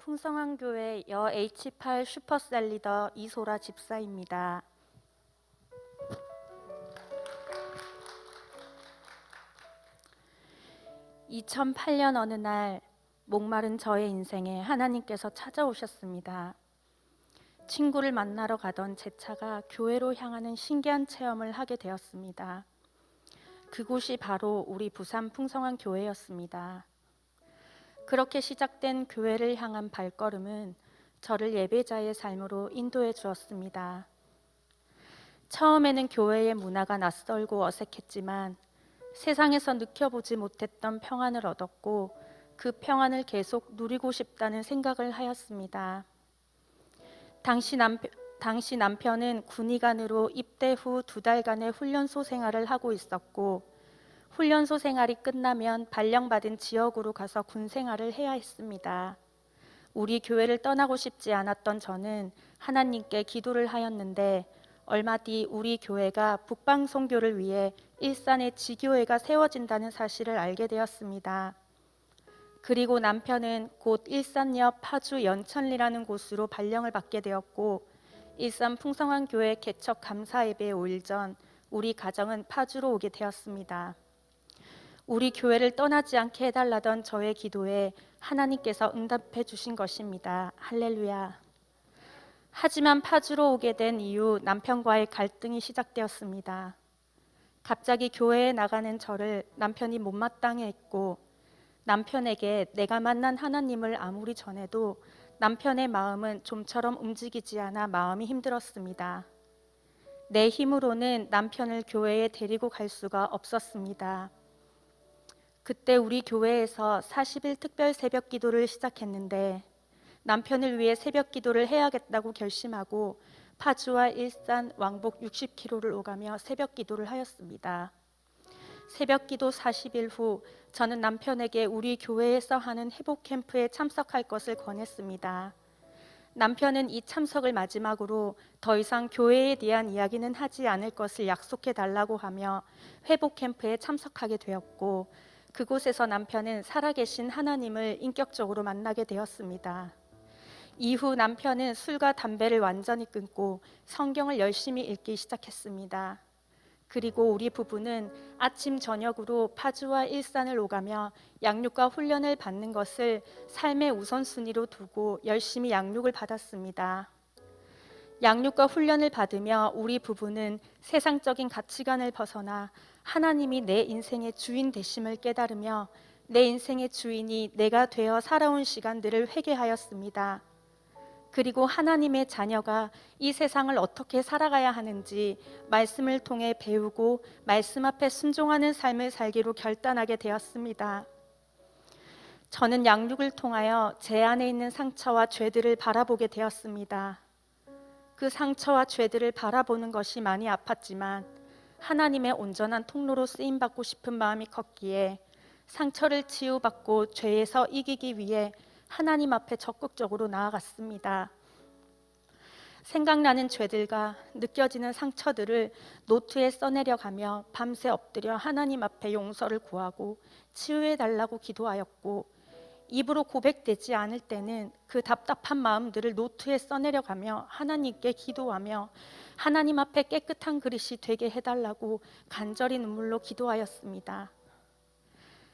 풍성한 교회 여 H8 슈퍼셀 리더 이소라 집사입니다. 2008년 어느 날 목마른 저의 인생에 하나님께서 찾아오셨습니다. 친구를 만나러 가던 제 차가 교회로 향하는 신기한 체험을 하게 되었습니다. 그곳이 바로 우리 부산 풍성한 교회였습니다. 그렇게 시작된 교회를 향한 발걸음은 저를 예배자의 삶으로 인도해 주었습니다. 처음에는 교회의 문화가 낯설고 어색했지만 세상에서 느껴보지 못했던 평안을 얻었고 그 평안을 계속 누리고 싶다는 생각을 하였습니다. 당시 남편은 군의관으로 입대 후 2달간의 훈련소 생활을 하고 있었고 훈련소 생활이 끝나면 발령받은 지역으로 가서 군 생활을 해야 했습니다. 우리 교회를 떠나고 싶지 않았던 저는 하나님께 기도를 하였는데 얼마 뒤 우리 교회가 북방 선교를 위해 일산에 지교회가 세워진다는 사실을 알게 되었습니다. 그리고 남편은 곧 일산역 파주 연천리라는 곳으로 발령을 받게 되었고 일산 풍성한 교회 개척 감사 예배 5일 전 우리 가정은 파주로 오게 되었습니다. 우리 교회를 떠나지 않게 해달라던 저의 기도에 하나님께서 응답해 주신 것입니다. 할렐루야. 하지만 파주로 오게 된 이후 남편과의 갈등이 시작되었습니다. 갑자기 교회에 나가는 저를 남편이 못마땅해 했고 남편에게 내가 만난 하나님을 아무리 전해도 남편의 마음은 좀처럼 움직이지 않아 마음이 힘들었습니다. 내 힘으로는 남편을 교회에 데리고 갈 수가 없었습니다. 그때 우리 교회에서 40일 특별 새벽 기도를 시작했는데 남편을 위해 새벽 기도를 해야겠다고 결심하고 파주와 일산 왕복 60km를 오가며 새벽 기도를 하였습니다. 새벽 기도 40일 후 저는 남편에게 우리 교회에서 하는 회복 캠프에 참석할 것을 권했습니다. 남편은 이 참석을 마지막으로 더 이상 교회에 대한 이야기는 하지 않을 것을 약속해 달라고 하며 회복 캠프에 참석하게 되었고 그곳에서 남편은 살아계신 하나님을 인격적으로 만나게 되었습니다. 이후 남편은 술과 담배를 완전히 끊고 성경을 열심히 읽기 시작했습니다. 그리고 우리 부부는 아침 저녁으로 파주와 일산을 오가며 양육과 훈련을 받는 것을 삶의 우선순위로 두고 열심히 양육을 받았습니다. 양육과 훈련을 받으며 우리 부부는 세상적인 가치관을 벗어나 하나님이 내 인생의 주인 되심을 깨달으며 내 인생의 주인이 내가 되어 살아온 시간들을 회개하였습니다. 그리고 하나님의 자녀가 이 세상을 어떻게 살아가야 하는지 말씀을 통해 배우고 말씀 앞에 순종하는 삶을 살기로 결단하게 되었습니다. 저는 양육을 통하여 제 안에 있는 상처와 죄들을 바라보게 되었습니다. 그 상처와 죄들을 바라보는 것이 많이 아팠지만 하나님의 온전한 통로로 쓰임받고 싶은 마음이 컸기에 상처를 치유받고 죄에서 이기기 위해 하나님 앞에 적극적으로 나아갔습니다. 생각나는 죄들과 느껴지는 상처들을 노트에 써내려가며 밤새 엎드려 하나님 앞에 용서를 구하고 치유해달라고 기도하였고 입으로 고백되지 않을 때는 그 답답한 마음들을 노트에 써내려가며 하나님께 기도하며 하나님 앞에 깨끗한 그릇이 되게 해달라고 간절히 눈물로 기도하였습니다.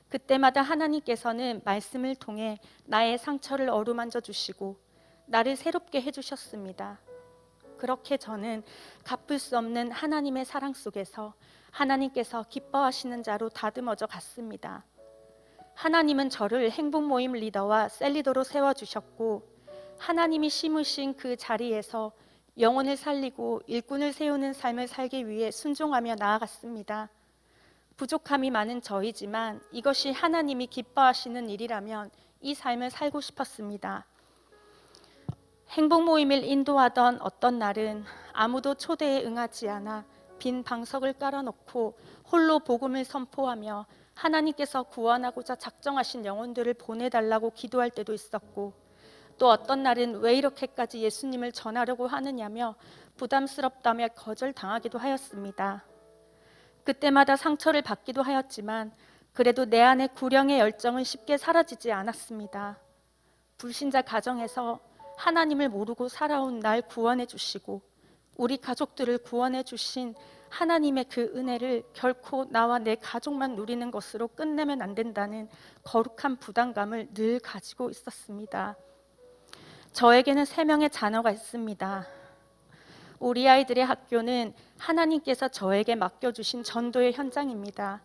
그때마다 하나님께서는 말씀을 통해 나의 상처를 어루만져 주시고 나를 새롭게 해주셨습니다. 그렇게 저는 갚을 수 없는 하나님의 사랑 속에서 하나님께서 기뻐하시는 자로 다듬어져 갔습니다. 하나님은 저를 행복 모임 리더와 셀리더로 세워주셨고 하나님이 심으신 그 자리에서 영혼을 살리고 일꾼을 세우는 삶을 살기 위해 순종하며 나아갔습니다. 부족함이 많은 저이지만 이것이 하나님이 기뻐하시는 일이라면 이 삶을 살고 싶었습니다. 행복 모임을 인도하던 어떤 날은 아무도 초대에 응하지 않아 빈 방석을 깔아놓고 홀로 복음을 선포하며 하나님께서 구원하고자 작정하신 영혼들을 보내달라고 기도할 때도 있었고 또 어떤 날은 왜 이렇게까지 예수님을 전하려고 하느냐며 부담스럽다며 거절당하기도 하였습니다. 그때마다 상처를 받기도 하였지만 그래도 내 안의 구령의 열정은 쉽게 사라지지 않았습니다. 불신자 가정에서 하나님을 모르고 살아온 날 구원해 주시고 우리 가족들을 구원해 주신 하나님의 그 은혜를 결코 나와 내 가족만 누리는 것으로 끝내면 안 된다는 거룩한 부담감을 늘 가지고 있었습니다. 저에게는 3명의 자녀가 있습니다. 우리 아이들의 학교는 하나님께서 저에게 맡겨주신 전도의 현장입니다.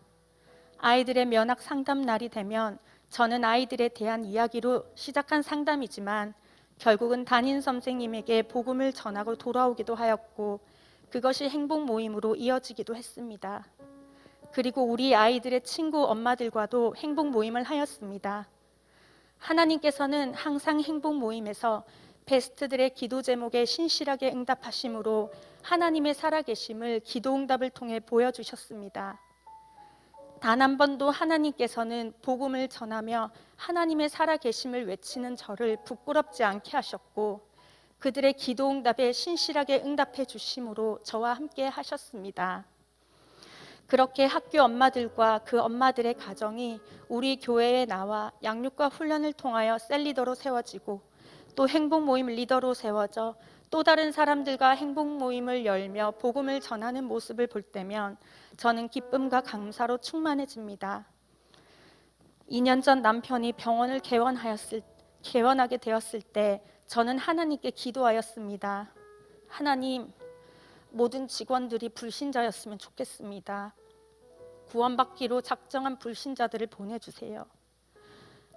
아이들의 면학 상담 날이 되면 저는 아이들에 대한 이야기로 시작한 상담이지만 결국은 담임 선생님에게 복음을 전하고 돌아오기도 하였고 그것이 행복 모임으로 이어지기도 했습니다. 그리고 우리 아이들의 친구 엄마들과도 행복 모임을 하였습니다. 하나님께서는 항상 행복 모임에서 베스트들의 기도 제목에 신실하게 응답하심으로 하나님의 살아계심을 기도 응답을 통해 보여주셨습니다. 단 한 번도 하나님께서는 복음을 전하며 하나님의 살아계심을 외치는 저를 부끄럽지 않게 하셨고 그들의 기도 응답에 신실하게 응답해 주심으로 저와 함께 하셨습니다. 그렇게 학교 엄마들과 그 엄마들의 가정이 우리 교회에 나와 양육과 훈련을 통하여 셀리더로 세워지고 또 행복 모임 리더로 세워져 또 다른 사람들과 행복 모임을 열며 복음을 전하는 모습을 볼 때면 저는 기쁨과 감사로 충만해집니다. 2년 전 남편이 병원을 개원하게 되었을 때 저는 하나님께 기도하였습니다. 하나님, 모든 직원들이 불신자였으면 좋겠습니다. 구원받기로 작정한 불신자들을 보내주세요.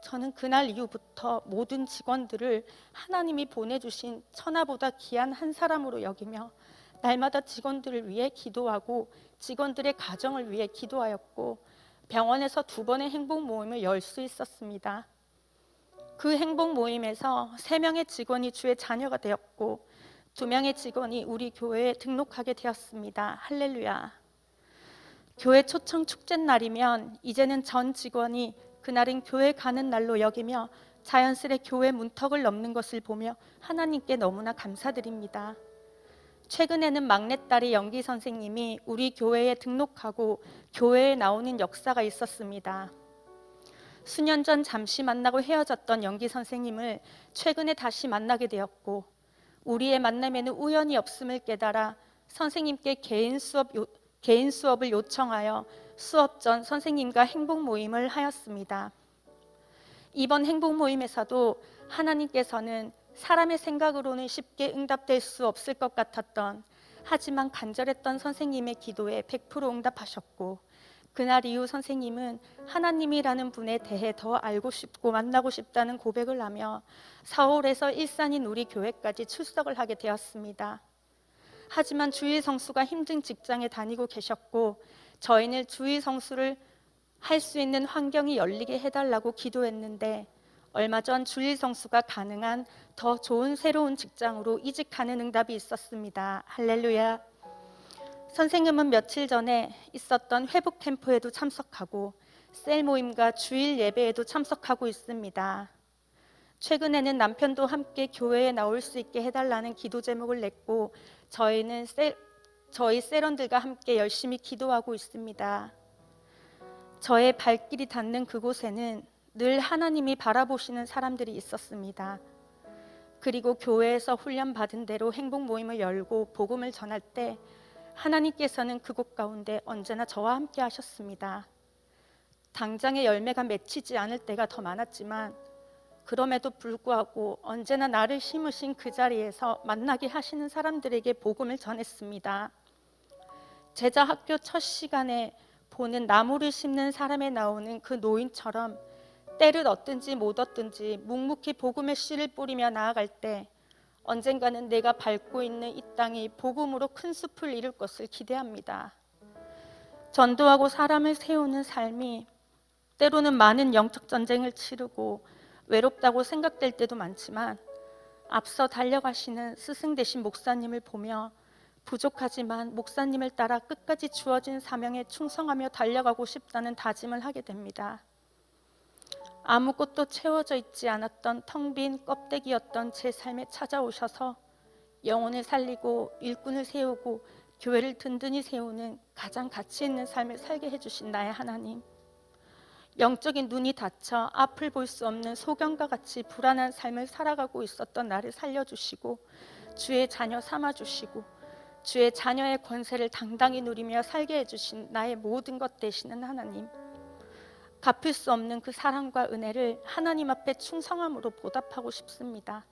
저는 그날 이후부터 모든 직원들을 하나님이 보내주신 천하보다 귀한 한 사람으로 여기며 날마다 직원들을 위해 기도하고 직원들의 가정을 위해 기도하였고 병원에서 2번의 행복 모임을 열 수 있었습니다. 그 행복 모임에서 3명의 직원이 주의 자녀가 되었고 2명의 직원이 우리 교회에 등록하게 되었습니다. 할렐루야. 교회 초청 축제 날이면 이제는 전 직원이 그날은 교회 가는 날로 여기며 자연스레 교회 문턱을 넘는 것을 보며 하나님께 너무나 감사드립니다. 최근에는 막내딸이 연기 선생님이 우리 교회에 등록하고 교회에 나오는 역사가 있었습니다. 수년 전 잠시 만나고 헤어졌던 연기 선생님을 최근에 다시 만나게 되었고 우리의 만남에는 우연이 없음을 깨달아 선생님께 개인 수업을 요청하여 수업 전 선생님과 행복 모임을 하였습니다. 이번 행복 모임에서도 하나님께서는 사람의 생각으로는 쉽게 응답될 수 없을 것 같았던 하지만 간절했던 선생님의 기도에 100% 응답하셨고 그날 이후 선생님은 하나님이라는 분에 대해 더 알고 싶고 만나고 싶다는 고백을 하며 서울에서 일산인 우리 교회까지 출석을 하게 되었습니다. 하지만 주일 성수가 힘든 직장에 다니고 계셨고 저희는 주일 성수를 할 수 있는 환경이 열리게 해달라고 기도했는데 얼마 전 주일 성수가 가능한 더 좋은 새로운 직장으로 이직하는 응답이 있었습니다. 할렐루야. 선생님은 며칠 전에 있었던 회복 캠프에도 참석하고 셀 모임과 주일 예배에도 참석하고 있습니다. 최근에는 남편도 함께 교회에 나올 수 있게 해달라는 기도 제목을 냈고 저희 셀원들과 함께 열심히 기도하고 있습니다. 저의 발길이 닿는 그곳에는 늘 하나님이 바라보시는 사람들이 있었습니다. 그리고 교회에서 훈련받은 대로 행복 모임을 열고 복음을 전할 때 하나님께서는 그곳 가운데 언제나 저와 함께 하셨습니다. 당장의 열매가 맺히지 않을 때가 더 많았지만 그럼에도 불구하고 언제나 나를 심으신 그 자리에서 만나게 하시는 사람들에게 복음을 전했습니다. 제자 학교 첫 시간에 보는 나무를 심는 사람에 나오는 그 노인처럼 때를 얻든지 못 얻든지 묵묵히 복음의 씨를 뿌리며 나아갈 때 언젠가는 내가 밟고 있는 이 땅이 복음으로 큰 숲을 이룰 것을 기대합니다. 전도하고 사람을 세우는 삶이 때로는 많은 영적 전쟁을 치르고 외롭다고 생각될 때도 많지만 앞서 달려가시는 스승 되신 목사님을 보며 부족하지만 목사님을 따라 끝까지 주어진 사명에 충성하며 달려가고 싶다는 다짐을 하게 됩니다. 아무것도 채워져 있지 않았던 텅 빈 껍데기였던 제 삶에 찾아오셔서 영혼을 살리고 일꾼을 세우고 교회를 든든히 세우는 가장 가치 있는 삶을 살게 해주신 나의 하나님, 영적인 눈이 닫혀 앞을 볼 수 없는 소경과 같이 불안한 삶을 살아가고 있었던 나를 살려주시고 주의 자녀 삼아주시고 주의 자녀의 권세를 당당히 누리며 살게 해주신 나의 모든 것 되시는 하나님, 갚을 수 없는 그 사랑과 은혜를 하나님 앞에 충성함으로 보답하고 싶습니다.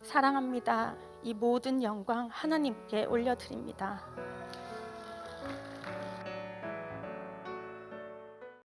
사랑합니다. 이 모든 영광 하나님께 올려드립니다.